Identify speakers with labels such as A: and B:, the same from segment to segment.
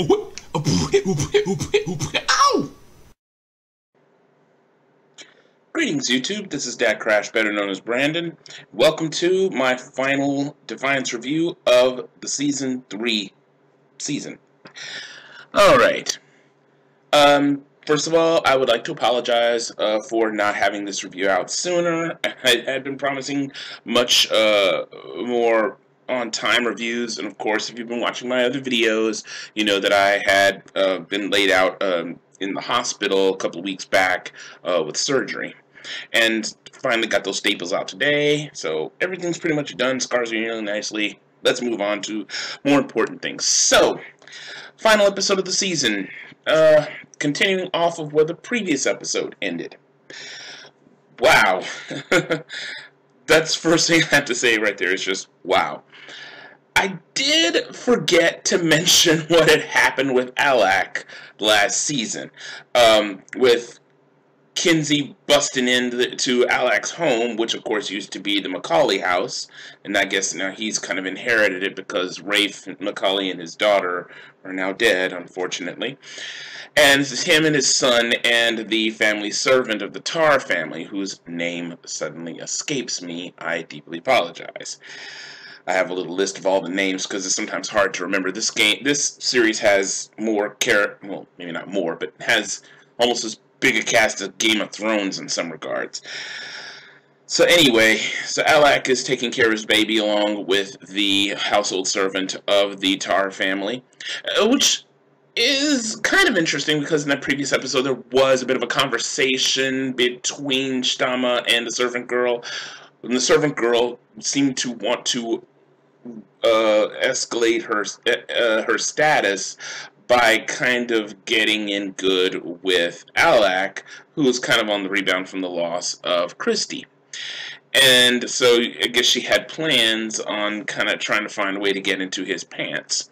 A: Ow! Greetings, YouTube. This is DecKrash, better known as Brandon. Welcome to my final Defiance review of the Season 3 season. Alright. First of all, I would like to apologize for not having this review out sooner. I had been promising much more on-time reviews, and of course, if you've been watching my other videos, you know that I had been laid out in the hospital a couple of weeks back with surgery. And finally got those staples out today, so everything's pretty much done. Scars are healing nicely. Let's move on to more important things. So, final episode of the season. Continuing off of where the previous episode ended. Wow. That's the first thing I have to say right there. It's just, wow. I did forget to mention what had happened with Alak last season. With Kinsey busting into Alak's home, which of course used to be the Macaulay house, and I guess now he's kind of inherited it because Rafe Macaulay and his daughter are now dead, unfortunately. And it's him and his son and the family servant of the Tar family, whose name suddenly escapes me. I deeply apologize. I have a little list of all the names because it's sometimes hard to remember. This series has more well, maybe not more, but has almost as big a cast as Game of Thrones in some regards. So anyway, so Alak is taking care of his baby along with the household servant of the Tar family, which is kind of interesting because in that previous episode there was a bit of a conversation between Stama and the servant girl. And the servant girl seemed to want to escalate her status by kind of getting in good with Alak, who's kind of on the rebound from the loss of Christy. And so I guess she had plans on kind of trying to find a way to get into his pants.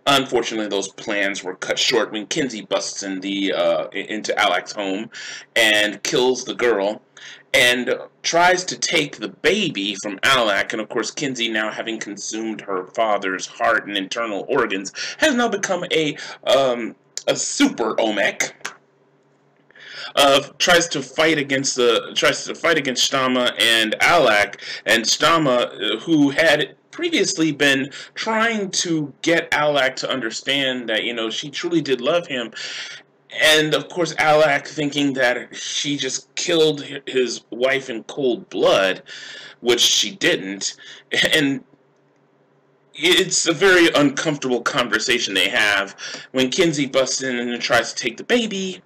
A: Unfortunately, those plans were cut short when Kinsey busts into Alak's home and kills the girl and tries to take the baby from Alak. And of course, Kinsey, now having consumed her father's heart and internal organs, has now become a super Omek. Tries to fight against Stama and Alak, and Stama, who had previously been trying to get Alak to understand that, you know, she truly did love him. And, of course, Alak thinking that she just killed his wife in cold blood, which she didn't. And it's a very uncomfortable conversation they have when Kinsey busts in and tries to take the baby.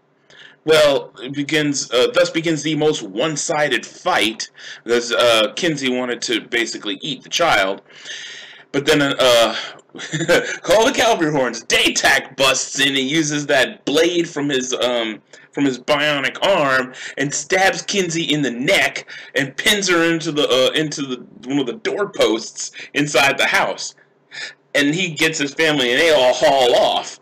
A: Well, thus begins the most one-sided fight, because Kinsey wanted to basically eat the child. But then, call the cavalry horns. Daytak busts in and uses that blade from his bionic arm and stabs Kinsey in the neck and pins her into one of the doorposts inside the house. And he gets his family and they all haul off.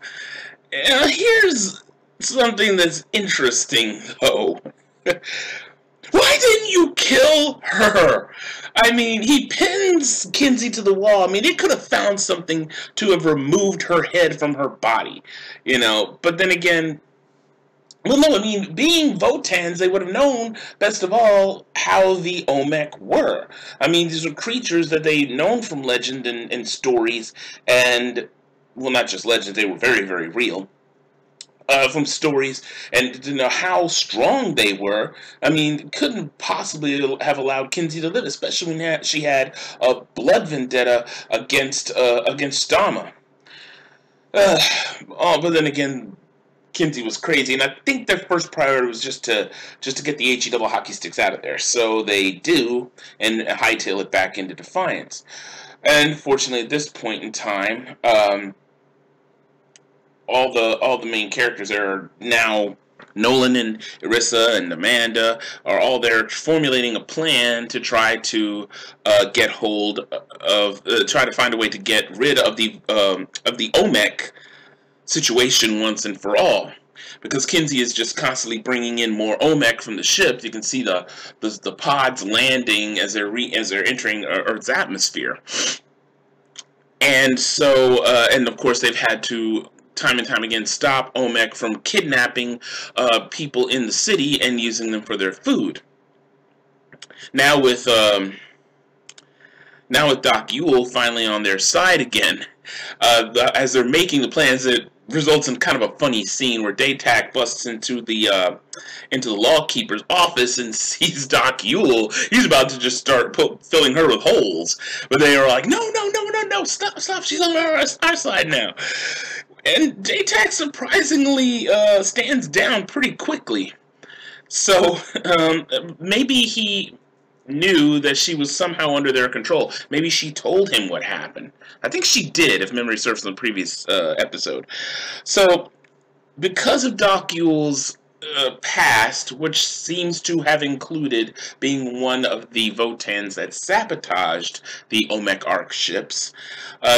A: Here's something that's interesting, though. Why didn't you kill her? I mean, he pins Kinsey to the wall. I mean, it could have found something to have removed her head from her body, you know. But then again, well, no, I mean, being Votans, they would have known, best of all, how the Omek were. I mean, these are creatures that they'd known from legend and stories, and, well, not just legend, they were very, very real. From stories, and to know how strong they were. I mean, couldn't possibly have allowed Kinsey to live, especially when she had a blood vendetta against Stama. But then again, Kinsey was crazy, and I think their first priority was just to get the HE double hockey sticks out of there. So they do, and hightail it back into Defiance. And fortunately, at this point in time, all the main characters are now, Nolan and Irissa and Amanda are all there formulating a plan to try to get hold of, try to find a way to get rid of the Omek situation once and for all. Because Kinsey is just constantly bringing in more Omek from the ship. You can see the pods landing as they're entering Earth's atmosphere. And so, and of course, they've had to time and time again stop OMEC from kidnapping people in the city and using them for their food. Now with Doc Yule finally on their side again, as they're making the plans, it results in kind of a funny scene where DecKrash busts into the lawkeeper's office and sees Doc Yule. He's about to just start filling her with holes, but they are like, no, stop, she's on our side now. And DecKrash surprisingly stands down pretty quickly. So maybe he knew that she was somehow under their control. Maybe she told him what happened. I think she did, if memory serves, in the previous episode. So, because of Doc Yule's past, which seems to have included being one of the Votans that sabotaged the OMEC Ark ships,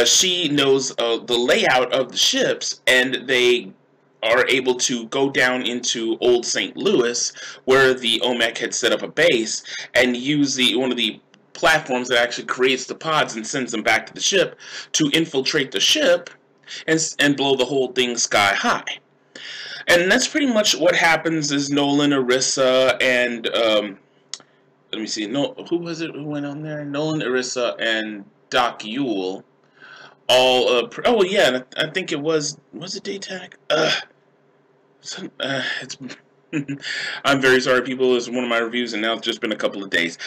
A: she knows the layout of the ships, and they are able to go down into Old St. Louis, where the OMEC had set up a base, and use one of the platforms that actually creates the pods and sends them back to the ship to infiltrate the ship and blow the whole thing sky high. And that's pretty much what happens. Is Nolan, Arissa, and let me see, who was it who went on there? Nolan, Arissa, and Doc Yule. All oh yeah, I think it was it DecKrash? It's I'm very sorry, people. It's one of my reviews, and now it's just been a couple of days.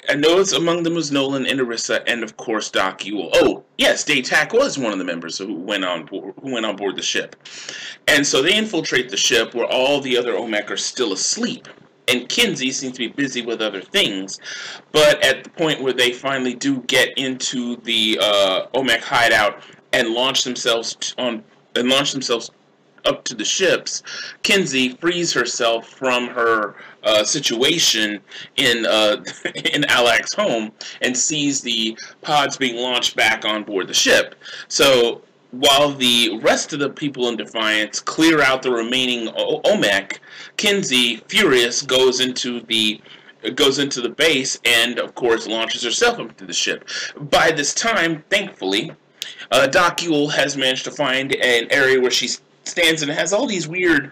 A: I know it's among them was Nolan and Arissa, and of course Doc Yule. Oh yes, DecKrash was one of the members who went on board the ship, and so they infiltrate the ship where all the other OMEC are still asleep. And Kinsey seems to be busy with other things, but at the point where they finally do get into the OMEC hideout and launch themselves up to the ships, Kinsey frees herself from her situation in Alak's home and sees the pods being launched back on board the ship. So while the rest of the people in Defiance clear out the remaining OMEC, Kinsey, furious, goes into the base and, of course, launches herself into the ship. By this time, thankfully, Doc Yule has managed to find an area where she stands and has all these weird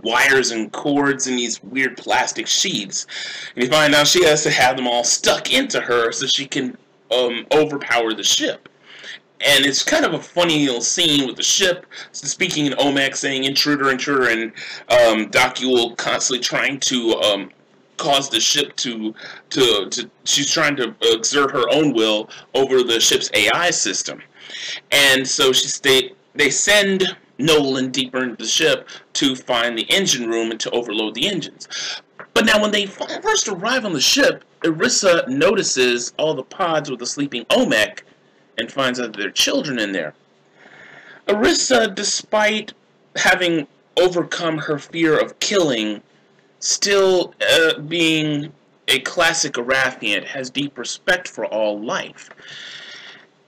A: wires and cords and these weird plastic sheets. And you find out she has to have them all stuck into her so she can overpower the ship. And it's kind of a funny little scene with the ship speaking in OMEC, saying intruder, intruder, and Doc Yule constantly trying to cause the ship to she's trying to exert her own will over the ship's AI system. And so they send Nolan deeper into the ship to find the engine room and to overload the engines. But now when they first arrive on the ship, Arissa notices all the pods with the sleeping OMEC and finds out that there are children in there. Arissa, despite having overcome her fear of killing, still being a classic Arathian, has deep respect for all life.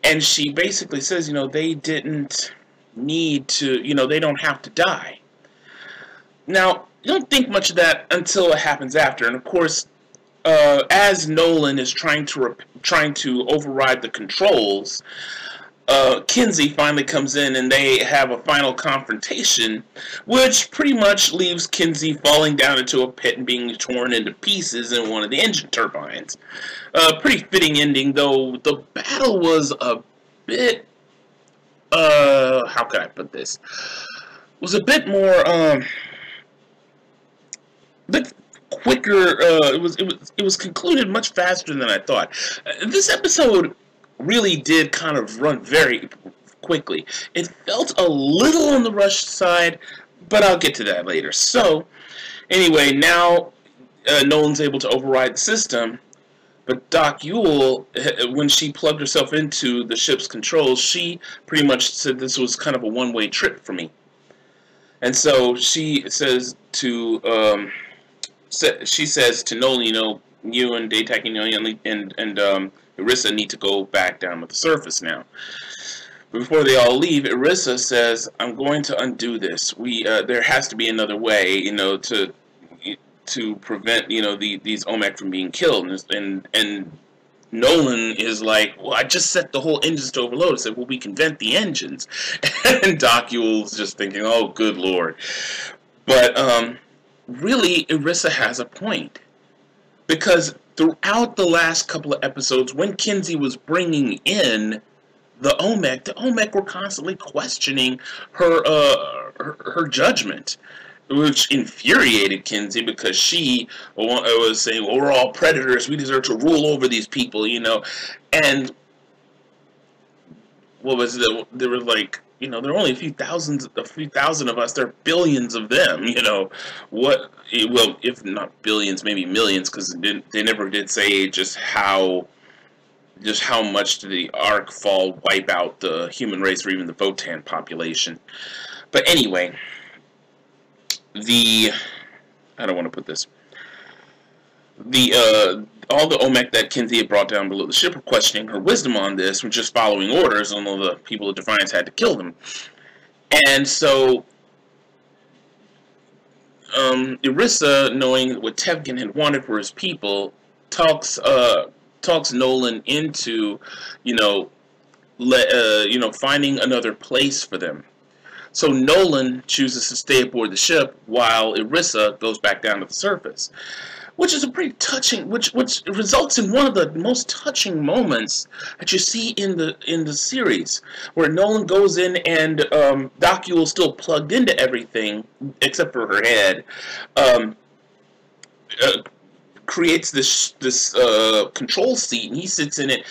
A: And she basically says, they didn't need to, they don't have to die. Now, you don't think much of that until it happens after. And of course, as Nolan is trying to override the controls, Kinsey finally comes in and they have a final confrontation, which pretty much leaves Kinsey falling down into a pit and being torn into pieces in one of the engine turbines. Pretty fitting ending, though the battle was a bit, how can I put this? Was a bit more, bit quicker. It was concluded much faster than I thought. This episode really did kind of run very quickly. It felt a little on the rushed side, but I'll get to that later. So, anyway, now Nolan's able to override the system, but Doc Yule, when she plugged herself into the ship's controls, she pretty much said this was kind of a one-way trip for me. And so she says to Nolan, you and DecKrash and Arissa need to go back down to the surface now. But before they all leave, Arissa says, "I'm going to undo this. There has to be another way, to prevent, these OMEC from being killed." And Nolan is like, well, I just set the whole engines to overload. I said, well, we can vent the engines. And Docul's just thinking, oh, good Lord. But really, Irissa has a point. Because throughout the last couple of episodes, when Kinsey was bringing in the OMEC were constantly questioning her judgment, which infuriated Kinsey because she was saying, well, we're all predators, we deserve to rule over these people, you know. And what was it? There were like, you know, there are only a few thousand of us. There are billions of them, you know. What? Well, if not billions, maybe millions, because they never did say just how much did the Ark fall wipe out the human race or even the Votan population. But anyway, I don't want to put this. All the OMEC that Kinsey had brought down below the ship were questioning her wisdom on this, were just following orders, although the people of Defiance had to kill them. And so, Irissa, knowing what Tevkin had wanted for his people, talks Nolan into, finding another place for them. So Nolan chooses to stay aboard the ship while Irissa goes back down to the surface, which is a pretty touching, which results in one of the most touching moments that you see in the series, where Nolan goes in and Docul still plugged into everything except for her head. Creates this control seat, and he sits in it,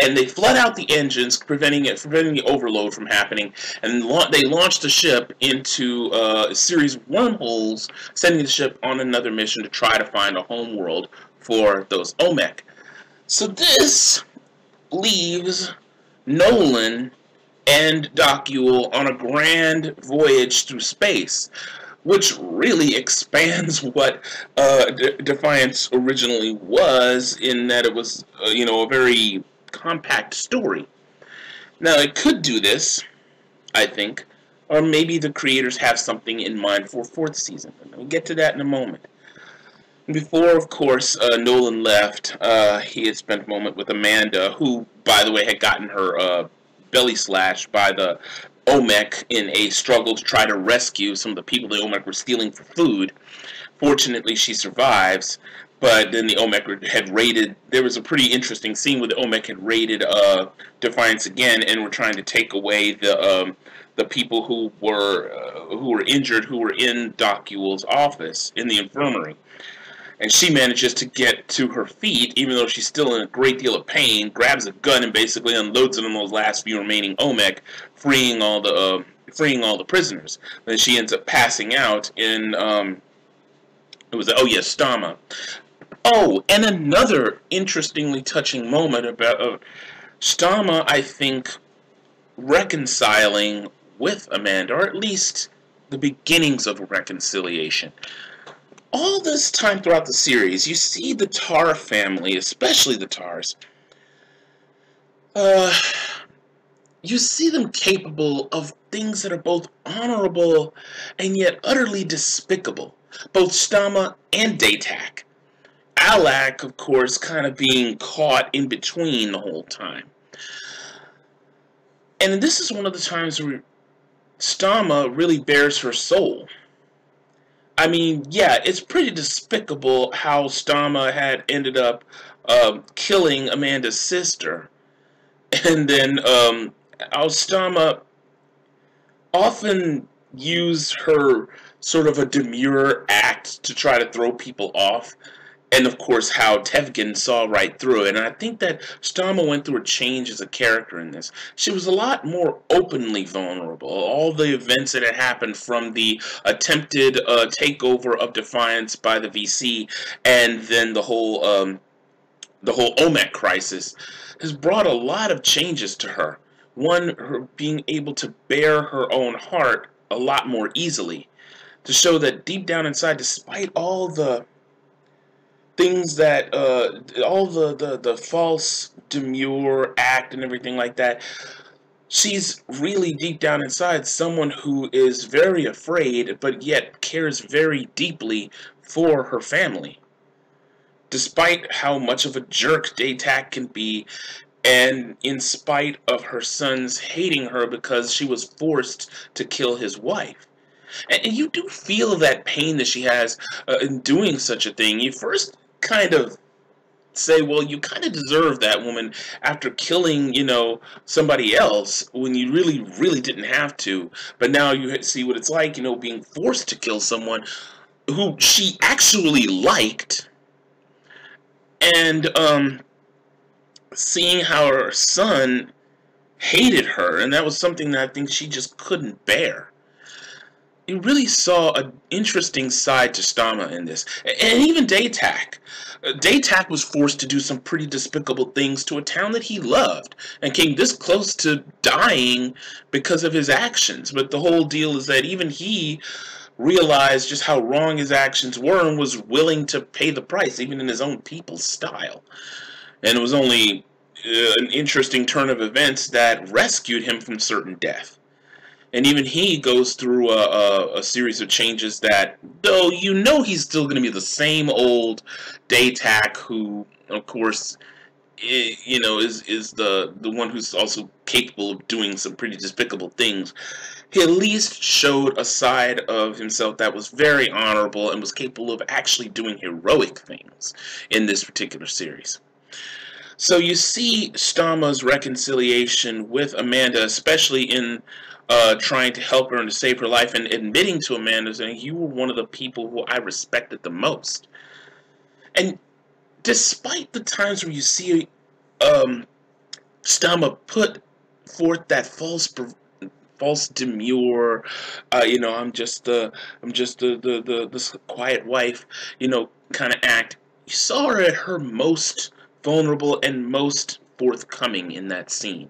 A: and they flood out the engines, preventing the overload from happening, and they launch the ship into a series of wormholes, sending the ship on another mission to try to find a home world for those OMEC. So this leaves Nolan and Docul on a grand voyage through space, which really expands what Defiance originally was, in that it was, a very compact story. Now, it could do this, I think, or maybe the creators have something in mind for fourth season. We'll get to that in a moment. Before, of course, Nolan left, he had spent a moment with Amanda, who, by the way, had gotten her belly slashed by the OMEC in a struggle to try to rescue some of the people the OMEC were stealing for food. Fortunately, she survives, but then the OMEC had raided. There was a pretty interesting scene where the OMEC had raided Defiance again, and were trying to take away the people who were injured, who were in Docul's office in the infirmary. And she manages to get to her feet, even though she's still in a great deal of pain, grabs a gun and basically unloads it on those last few remaining OMEC, freeing all the prisoners. Then she ends up passing out in, Stama. Oh, and another interestingly touching moment about Stama, I think, reconciling with Amanda, or at least the beginnings of a reconciliation. All this time throughout the series, you see the Tar family, especially the Tars, you see them capable of things that are both honorable and yet utterly despicable. Both Stama and Datak. Alak, of course, kind of being caught in between the whole time. And this is one of the times where Stama really bears her soul. I mean, yeah, it's pretty despicable how Stama had ended up killing Amanda's sister. And then how Stama often used her sort of a demure act to try to throw people off. And of course how Tevkin saw right through it. And I think that Stama went through a change as a character in this. She was a lot more openly vulnerable. All the events that had happened, from the attempted takeover of Defiance by the VC, and then the whole OMEC crisis, has brought a lot of changes to her. One, her being able to bear her own heart a lot more easily. To show that deep down inside, despite all the things that, all the false, demure act and everything like that, she's really deep down inside someone who is very afraid, but yet cares very deeply for her family. despite how much of a jerk DecKrash can be, and in spite of her sons hating her because she was forced to kill his wife. And you do feel that pain that she has in doing such a thing. You first kind of say, well, you kind of deserve that, woman, after killing, somebody else when you really, really didn't have to. But now you see what it's like, being forced to kill someone who she actually liked, and seeing how her son hated her, and that was something that I think she just couldn't bear. You really saw an interesting side to Stama in this. And even DecKrash. DecKrash was forced to do some pretty despicable things to a town that he loved, and came this close to dying because of his actions. But the whole deal is that even he realized just how wrong his actions were and was willing to pay the price, even in his own people's style. And it was only an interesting turn of events that rescued him from certain death. And even he goes through a series of changes that, though he's still going to be the same old DecKrash, who, of course, is the one who's also capable of doing some pretty despicable things. He at least showed a side of himself that was very honorable and was capable of actually doing heroic things in this particular series. So you see Stama's reconciliation with Amanda, especially in trying to help her and to save her life, and admitting to Amanda saying, you were one of the people who I respected the most. And despite the times where you see Stama put forth that false demure, I'm just the quiet wife, kind of act, you saw her at her most vulnerable and most forthcoming in that scene.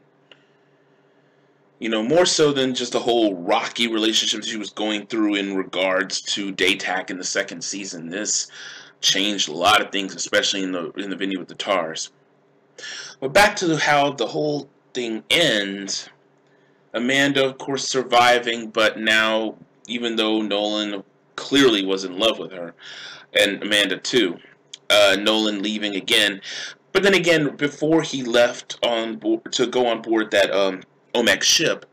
A: More so than just the whole rocky relationship she was going through in regards to DecKrash in the second season. This changed a lot of things, especially in the venue with the Tars. But back to how the whole thing ends. Amanda, of course, surviving, but now, even though Nolan clearly was in love with her, and Amanda too, Nolan leaving again. But then again, before he left on board to go on board that Omek ship,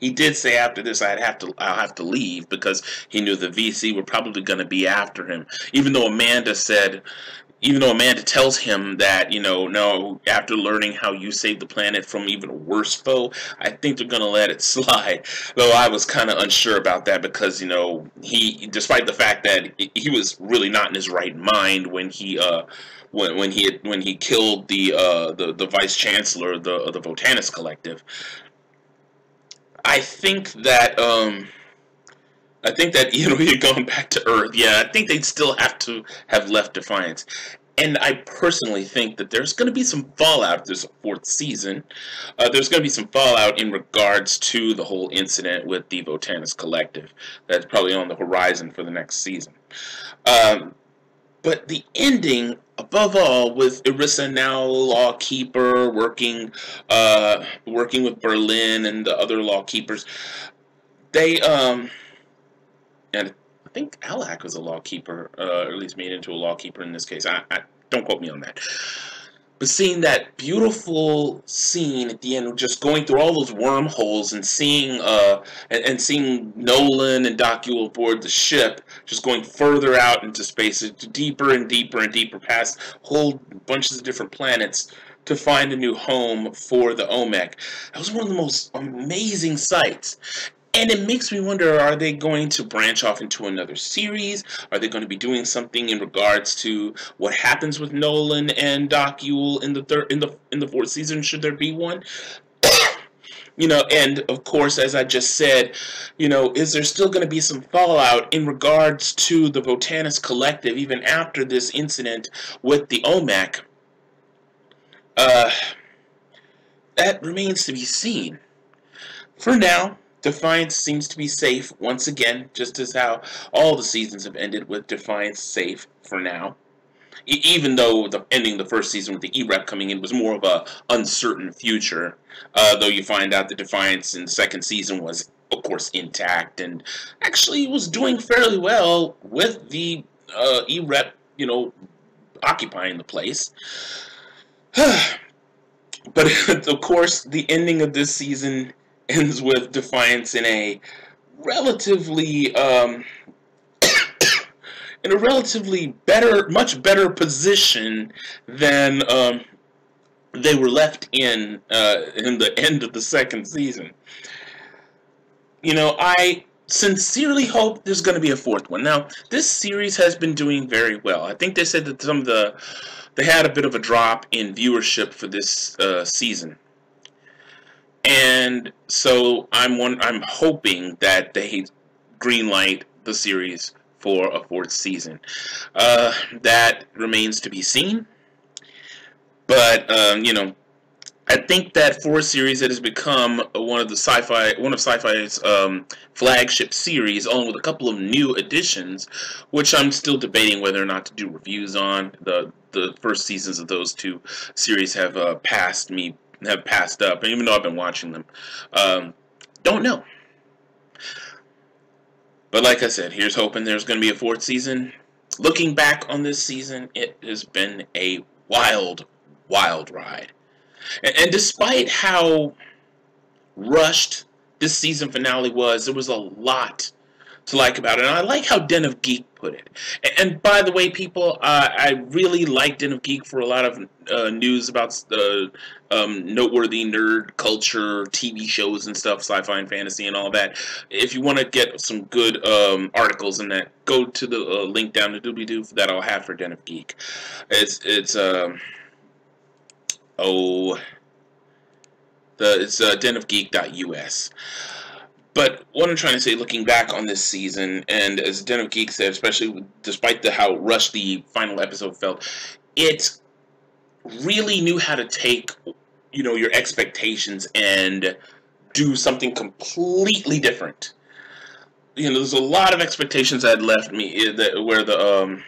A: he did say after this I'll have to leave, because he knew the VC were probably going to be after him. Even though Amanda tells him that, no, after learning how you saved the planet from even a worse foe, I think they're going to let it slide. Though I was kind of unsure about that, because, he, despite the fact that he was really not in his right mind when he when he killed the vice chancellor of the Votanus Collective. I think that he had gone back to Earth. Yeah, I think they'd still have to have left Defiance. And I personally think that there's going to be some fallout. There's a fourth season. There's going to be some fallout in regards to the whole incident with the Votanus Collective. That's probably on the horizon for the next season. But the ending, above all, with Irissa now law keeper, working with Berlin and the other law keepers, they and I think Alak was a law keeper, or at least made into a law keeper in this case. I don't quote me on that. But seeing that beautiful scene at the end, just going through all those wormholes and seeing seeing Nolan and Docu aboard the ship, just going further out into space, deeper and deeper and deeper past whole bunches of different planets to find a new home for the Omek. That was one of the most amazing sights. And it makes me wonder, are they going to branch off into another series? Are they going to be doing something in regards to what happens with Nolan and Docu in the fourth season, should there be one? And of course, as I just said, is there still going to be some fallout in regards to the Votanus Collective even after this incident with the Omek? That remains to be seen. For now, Defiance seems to be safe once again, just as how all the seasons have ended, with Defiance safe for now. Even though ending the first season with the E-Rep coming in was more of a uncertain future, though you find out that Defiance in the second season was, of course, intact and actually was doing fairly well with the E-Rep, occupying the place. But of course, the ending of this season ends with Defiance in a relatively much better position than they were left in the end of the second season. You know, I sincerely hope there's going to be a fourth one. Now, this series has been doing very well. I think they said that they had a bit of a drop in viewership for this season, and so I'm hoping that they greenlight the series for a fourth season. That remains to be seen, but you know, I think that for a series that has become one of sci-fi's flagship series, along with a couple of new additions, which I'm still debating whether or not to do reviews on. The first seasons of those two series have passed up, even though I've been watching them. Don't know. But like I said, here's hoping there's going to be a fourth season. Looking back on this season, it has been a wild, wild ride. And despite how rushed this season finale was, there was a lot to like about it. And I like how Den of Geek put it. And by the way, people, I really like Den of Geek for a lot of news about noteworthy nerd culture, TV shows and stuff, sci-fi and fantasy and all that. If you want to get some good articles in that, go to the link down the doobly-doo that I'll have for Den of Geek. It's denofgeek.us. But what I'm trying to say, looking back on this season, and as Den of Geek said, especially despite how rushed the final episode felt, it really knew how to take, you know, your expectations and do something completely different. You know, there's a lot of expectations that had left me where the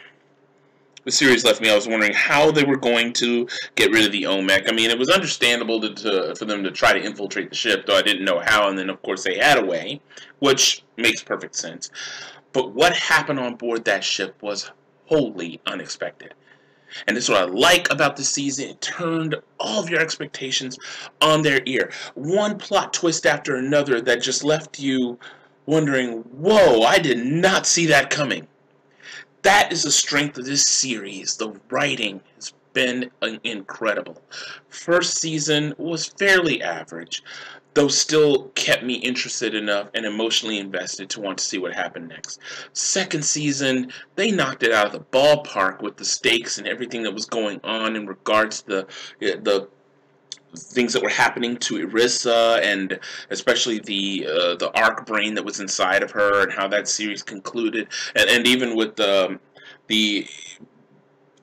A: series left me. I was wondering how they were going to get rid of the OMEC. I mean, it was understandable for them to try to infiltrate the ship, though I didn't know how, and then, of course, they had a way, which makes perfect sense. But what happened on board that ship was wholly unexpected. And that's what I like about this season. It turned all of your expectations on their ear. One plot twist after another that just left you wondering, whoa, I did not see that coming. That is the strength of this series. The writing has been incredible. First season was fairly average, though still kept me interested enough and emotionally invested to want to see what happened next. Second season, they knocked it out of the ballpark with the stakes and everything that was going on in regards to the things that were happening to Irissa, and especially the arc brain that was inside of her, and how that series concluded, and even with the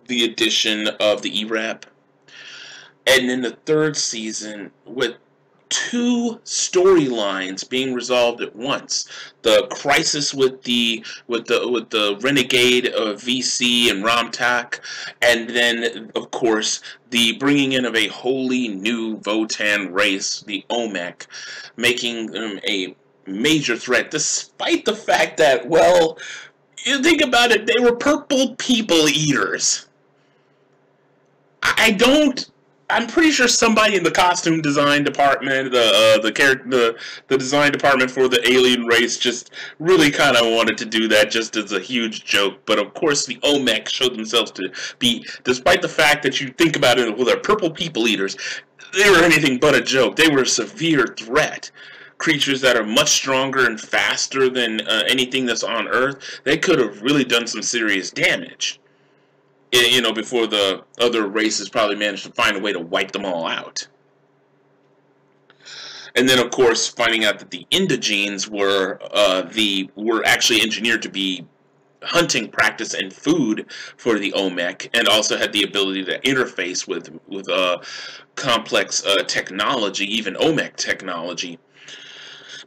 A: addition of the E-Rep. And in the third season, with two storylines being resolved at once: the crisis with the renegade VC and Ramtak, and then of course the bringing in of a wholly new Votan race, the OMEC, making them a major threat, despite the fact that, well, you think about it, they were purple people eaters. I'm pretty sure somebody in the costume design department, the design department for the alien race, just really kind of wanted to do that just as a huge joke. But of course, the OMEC showed themselves to be, despite the fact that you think about it, well, they're purple people eaters, they were anything but a joke. They were a severe threat. Creatures that are much stronger and faster than anything that's on Earth. They could have really done some serious damage. You know, before the other races probably managed to find a way to wipe them all out. And then, of course, finding out that the Indogenes were actually engineered to be hunting practice and food for the OMEC, and also had the ability to interface with complex technology, even OMEC technology.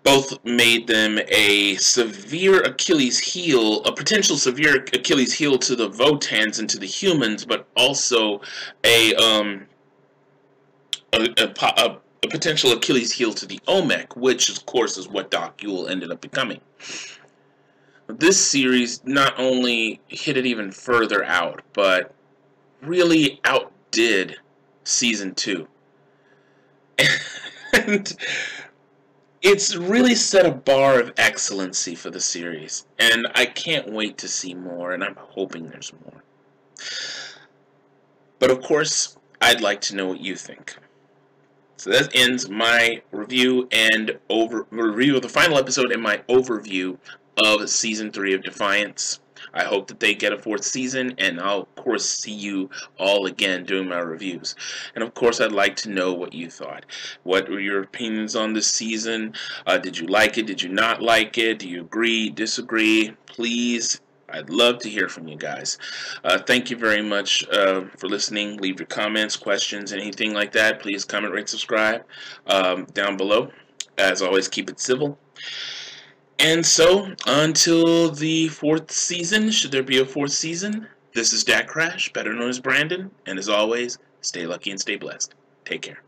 A: Both made them a severe Achilles heel, a potential severe Achilles heel to the Votans and to the humans, but also a potential Achilles heel to the OMEC, which, of course, is what Doc Yule ended up becoming. This series not only hit it even further out, but really outdid Season 2. And it's really set a bar of excellency for the series. And I can't wait to see more, and I'm hoping there's more. But of course, I'd like to know what you think. So that ends my review and review of the final episode and my overview of Season 3 of Defiance. I hope that they get a 4th season, and I'll, of course, see you all again doing my reviews. And, of course, I'd like to know what you thought. What were your opinions on this season? Did you like it? Did you not like it? Do you agree? Disagree? Please, I'd love to hear from you guys. Thank you very much for listening. Leave your comments, questions, anything like that. Please comment, rate, subscribe down below. As always, keep it civil. And so, until the 4th season, should there be a 4th season, this is DecKrash, better known as Brandon, and as always, stay lucky and stay blessed. Take care.